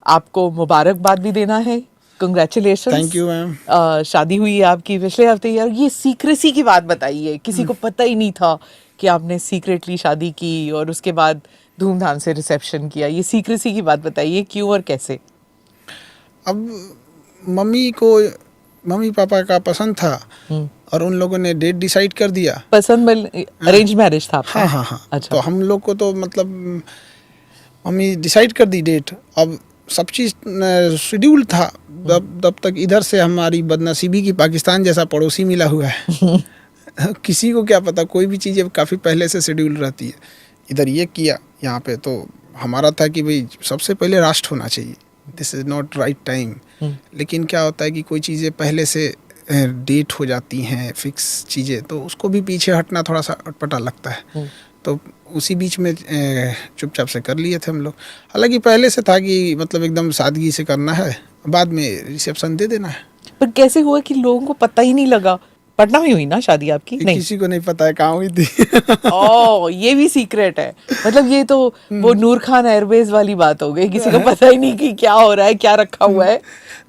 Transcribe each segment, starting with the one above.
आपको मुबारकबाद भी देना है, कंग्रेचुलेशन। Thank you ma'am. शादी हुई है आपकी पिछले हफ्ते। यार ये सीक्रेसी की बात बताइए, किसी को पता ही नहीं था कि आपने सीक्रेटली शादी की और उसके बाद धूमधाम से रिसेप्शन किया। ये सीक्रेसी की बात बताइए, क्यों और कैसे? अब मम्मी पापा का पसंद था और उन लोगों ने डेट डिसाइड कर दिया। पसंद अरेंज मैरिज था आपका? हाँ। अच्छा। तो हम लोग को तो मतलब मम्मी डिसाइड कर दी डेट। अब सब चीज़ शेड्यूल था। तब तक इधर से हमारी बदनसीबी की पाकिस्तान जैसा पड़ोसी मिला हुआ है। किसी को क्या पता, कोई भी चीज़ें काफ़ी पहले से शेड्यूल रहती है। इधर ये किया, यहाँ पे तो हमारा था कि भाई सबसे पहले राष्ट्र होना चाहिए, this is not right time. लेकिन क्या होता है कि कोई चीज़ें पहले से डेट हो जाती हैं फिक्स चीज़ें, तो उसको भी पीछे हटना थोड़ा सा अटपटा लगता है। तो उसी बीच में चुपचाप से कर लिए थे हम लोग। हालांकि पहले से था कि मतलब एकदम सादगी से करना है, बाद में रिसेप्शन दे देना है। पर कैसे हुआ कि लोगों को पता ही नहीं लगा? पटना में हुई ना शादी आपकी? नहीं, किसी को नहीं पता है कहाँ हुई थी। ओह, ये भी सीक्रेट है। मतलब ये तो वो नूर खान एयरवेज वाली बात हो गई, किसी को पता ही नहीं कि क्या हो रहा है, क्या रखा हुआ है।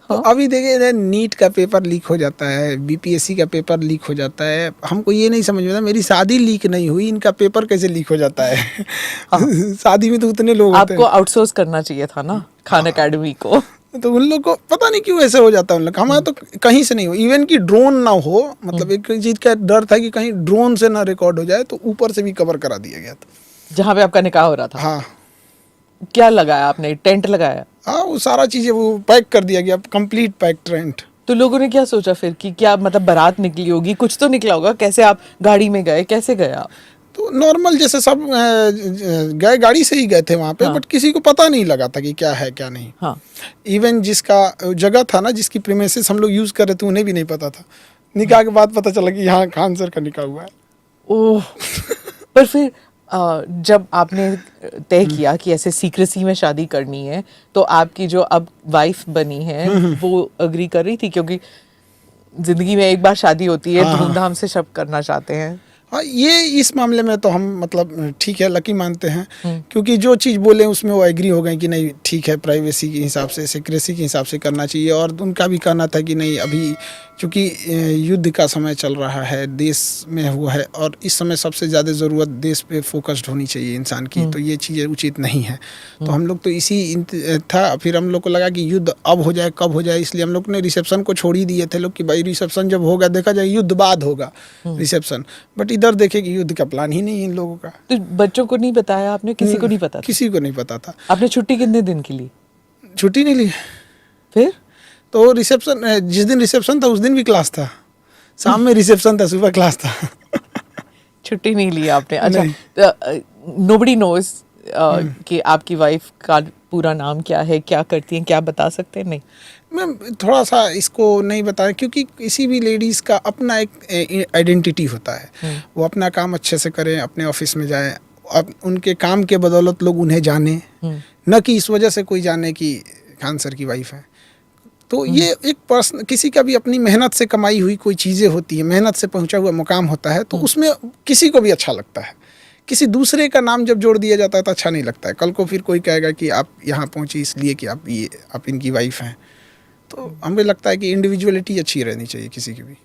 तो अभी देखिए, नीट का पेपर लीक हो जाता है, बीपीएससी का पेपर लीक हो जाता है। हमको ये नहीं समझ में आता, मेरी शादी लीक नहीं हुई, इनका पेपर कैसे लीक हो जाता है? शादी में तो उतने लोग होते हैं। आपको आउटसोर्स करना चाहिए था ना खान अकेडमी को। तो उन लोग को पता नहीं क्यों ऐसे हो जाता है। उन लोग, हमारा तो कहीं से नहीं हो, इवन कि ड्रोन ना हो। मतलब एक चीज़ का डर था कि कहीं ड्रोन से ना रिकॉर्ड हो जाए, तो ऊपर से भी कवर करा दिया गया था। जहाँ पे आपका निकाह हो रहा था? हाँ। क्या लगाया आपने? टेंट लगाया? हाँ, वो सारा चीज़ें वो पैक कर दिया गया, कंप्लीट पैक टेंट। तो लोगों ने क्या सोचा फिर कि क्या मतलब बारात निकली होगी, कुछ तो निकला होगा? कैसे आप गाड़ी में गए, कैसे गए आप? तो नॉर्मल जैसे सब गए, गाड़ी से ही गए थे वहाँ पे। हाँ। बट किसी को पता नहीं लगा था कि क्या है क्या नहीं। हाँ। इवन जिसका जगह था ना, जिसकी प्रीमिसेस हम लोग यूज़ कर रहे थे, उन्हें भी नहीं पता था। निकाह के बाद पता चला कि यहाँ खान सर का निकाह हुआ है। ओह। पर फिर जब आपने तय किया कि ऐसे सीक्रेसी में शादी करनी है, तो आपकी जो अब वाइफ बनी है वो अग्री कर रही थी? क्योंकि जिंदगी में एक बार शादी होती है, धूमधाम से सब करना चाहते हैं। हाँ, ये इस मामले में तो हम मतलब ठीक है, लकी मानते हैं। क्योंकि जो चीज़ बोले उसमें वो एग्री हो गए कि नहीं ठीक है, प्राइवेसी के हिसाब से, सिक्रेसी के हिसाब से करना चाहिए। और उनका भी कहना था कि नहीं, अभी चूँकि युद्ध का समय चल रहा है, देश में हुआ है, और इस समय सबसे ज़्यादा ज़रूरत देश पे फोकस्ड होनी चाहिए इंसान की। तो ये चीज़ें उचित नहीं है। तो हम लोग तो इसी था। फिर हम लोग को लगा कि युद्ध अब हो जाए, कब हो जाए, इसलिए हम लोग ने रिसेप्शन को छोड़ ही दिए थे लोग कि भाई रिसेप्शन जब होगा देखा जाए, युद्ध बाद होगा रिसेप्शन। बट इधर देखे कि युद्ध का प्लान ही नहीं है इन लोगों का। तो बच्चों को नहीं बताया आपने? किसी को नहीं पता था? किसी को नहीं पता था। आपने छुट्टी कितने दिन की ली? छुट्टी नहीं ली। फिर तो रिसेप्शन, जिस दिन रिसेप्शन था उस दिन भी क्लास था, शाम में रिसेप्शन था, सुबह क्लास था। छुट्टी नहीं ली आपने? अच्छा, नोबडी नोज कि आपकी वाइफ का पूरा नाम क्या है, क्या करती हैं, क्या बता सकते हैं? नहीं मैम, थोड़ा सा इसको नहीं बताया, क्योंकि किसी भी लेडीज़ का अपना एक आइडेंटिटी होता है। वो अपना काम अच्छे से करें, अपने ऑफिस में जाएं, अब उनके काम के बदौलत लोग उन्हें जाने, न कि इस वजह से कोई जाने कि खान सर की वाइफ है। तो ये एक पर्सन, किसी का भी अपनी मेहनत से कमाई हुई कोई चीज़ें होती है, मेहनत से पहुंचा हुआ मुकाम होता है, तो उसमें किसी को भी अच्छा लगता है। किसी दूसरे का नाम जब जोड़ दिया जाता है तो अच्छा नहीं लगता है। कल को फिर कोई कहेगा कि आप यहाँ पहुँची इसलिए कि आप इनकी वाइफ हैं। तो हमें लगता है कि इंडिविजुअलिटी अच्छी रहनी चाहिए किसी की भी।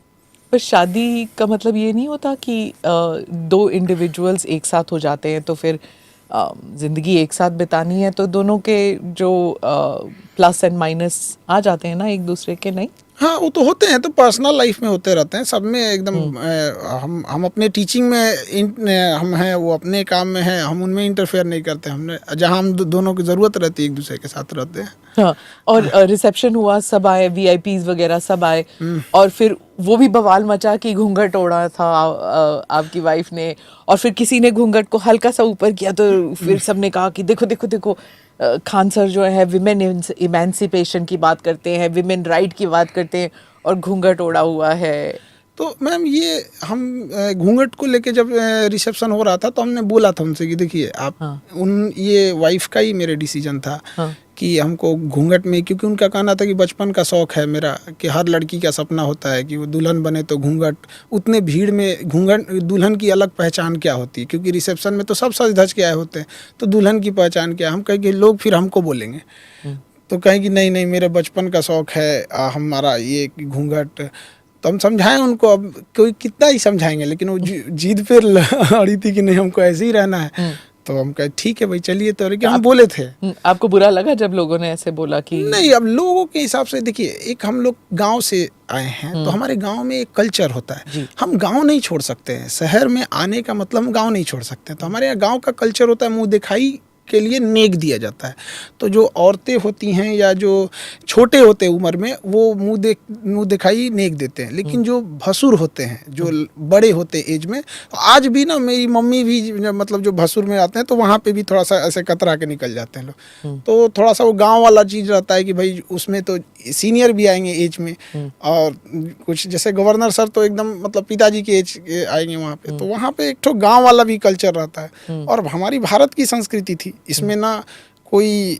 पर शादी का मतलब ये नहीं होता कि दो इंडिविजुअल्स एक साथ हो जाते हैं तो फिर जिंदगी एक साथ बितानी है, तो दोनों के जो प्लस एंड माइनस आ जाते हैं ना एक दूसरे के? नहीं, हाँ, वो तो होते हैं, तो पर्सनल लाइफ में होते रहते हैं सब में एकदम। हम अपने टीचिंग में हम हैं, वो अपने काम में हैं, हम उनमें इंटरफेयर नहीं करते। हमने जहाँ हम दोनों की ज़रूरत रहती है एक दूसरे के साथ रहते हैं। हाँ। और रिसेप्शन हुआ, सब आए, वीआईपीज वगैरह सब आए, और फिर वो भी बवाल मचा कि घूंघट ओढ़ा था आपकी वाइफ ने, और फिर किसी ने घूंघट को हल्का सा ऊपर किया तो फिर सबने कहा कि देखो देखो देखो, खान सर जो है विमेन इमेंसिपेशन की बात करते हैं, विमेन राइट की बात करते हैं, और घूंघट ओढ़ा हुआ है। तो मैम, ये हम घूंघट को लेके जब रिसेप्शन हो रहा था तो हमने बोला था उनसे कि देखिए आप, ये वाइफ का ही मेरे डिसीजन था कि हमको घूंघट में, क्योंकि उनका कहना था कि बचपन का शौक़ है मेरा कि हर लड़की का सपना होता है कि वो दुल्हन बने तो घूंघट। उतने भीड़ में घूंघट, दुल्हन की अलग पहचान क्या होती है, क्योंकि रिसेप्शन में तो सब सज धज के आए होते हैं, तो दुल्हन की पहचान क्या है? हम कहें कि लोग फिर हमको बोलेंगे। तो कहें कि नहीं नहीं मेरे बचपन का शौक है हमारा ये घूंघट। तो हम समझाएं उनको, अब कोई कितना ही समझाएंगे, लेकिन वो जिद पे अड़ी थी कि नहीं हमको ऐसे ही रहना है। तो हम कहे ठीक है भाई चलिए, तो लेकिन हम बोले थे। आपको बुरा लगा जब लोगों ने ऐसे बोला कि नहीं, अब लोगों के हिसाब से देखिए, एक हम लोग गांव से आए हैं तो हमारे गांव में एक कल्चर होता है, हम गांव नहीं छोड़ सकते हैं। शहर में आने का मतलब हम गांव नहीं छोड़ सकते। तो हमारे यहाँ गांव का कल्चर होता है, मुंह दिखाई के लिए नेक दिया जाता है। तो जो औरतें होती हैं या जो छोटे होते हैं उम्र में, वो मुंह दिखाई नेक देते हैं। लेकिन जो भसुर होते हैं, जो बड़े होते हैं एज में, आज भी ना मेरी मम्मी भी मतलब जो भसुर में आते हैं तो वहाँ पे भी थोड़ा सा ऐसे कतरा के निकल जाते हैं लोग। तो थोड़ा सा वो गांव वाला चीज़ रहता है कि भाई उसमें तो सीनियर भी आएंगे एज में, और कुछ जैसे गवर्नर सर तो एकदम मतलब पिताजी के एज के आएंगे वहाँ पे। तो वहाँ पे एक तो गाँव वाला भी कल्चर रहता है। और हमारी भारत की संस्कृति थी, इसमें ना कोई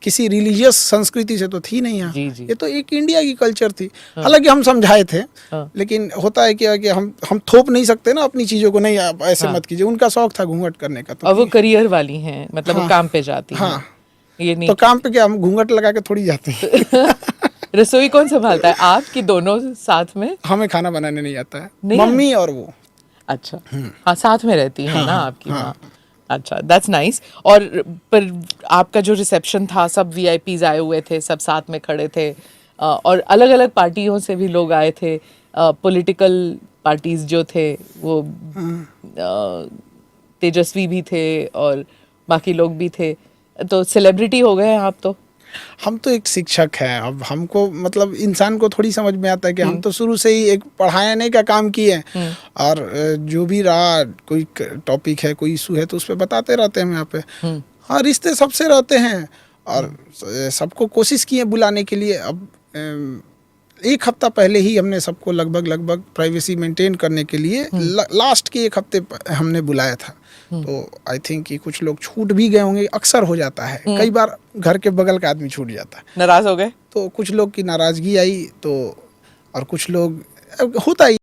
किसी रिलीजियस संस्कृति से तो थी नहीं यहाँ। ये तो एक इंडिया की कल्चर थी। हालांकि हम समझाए थे, लेकिन होता है क्या कि हम थोप नहीं सकते ना अपनी चीज़ों को, नहीं आप ऐसे मत कीजिए। उनका शौक था घूंघट करने का, तो और वो करियर वाली हैं, मतलब वो काम पे जाती हैं। ये नहीं तो काम पे क्या हम घूंघट लगा के थोड़ी जाते हैं। रसोई कौन संभालता है, आप कि दोनों साथ में? हमें खाना बनाने नहीं आता है, मम्मी और वो। अच्छा, हाँ साथ में रहती है ना आपकी माँ। अच्छा, दैट्स नाइस। और पर आपका जो रिसेप्शन था, सब वीआईपीज आए हुए थे, सब साथ में खड़े थे, और अलग अलग पार्टियों से भी लोग आए थे। पॉलिटिकल पार्टीज जो थे वो तेजस्वी भी थे और बाकी लोग भी थे। तो सेलिब्रिटी हो गए आप तो। हम तो एक शिक्षक हैं, अब हमको मतलब इंसान को थोड़ी समझ में आता है कि हम तो शुरू से ही एक पढ़ाने का काम किए हैं। और जो भी रहा, कोई टॉपिक है, कोई इशू है, तो उस पर बताते रहते हैं हम यहाँ पे। हाँ, रिश्ते सबसे रहते हैं और सबको कोशिश किए बुलाने के लिए। अब एक हफ्ता पहले ही हमने सबको लगभग प्राइवेसी मेंटेन करने के लिए लास्ट के एक हफ्ते हमने बुलाया था। तो आई थिंक कि कुछ लोग छूट भी गए होंगे, अक्सर हो जाता है, कई बार घर के बगल का आदमी छूट जाता है। नाराज हो गए तो कुछ लोग की नाराजगी आई, तो और कुछ लोग होता ही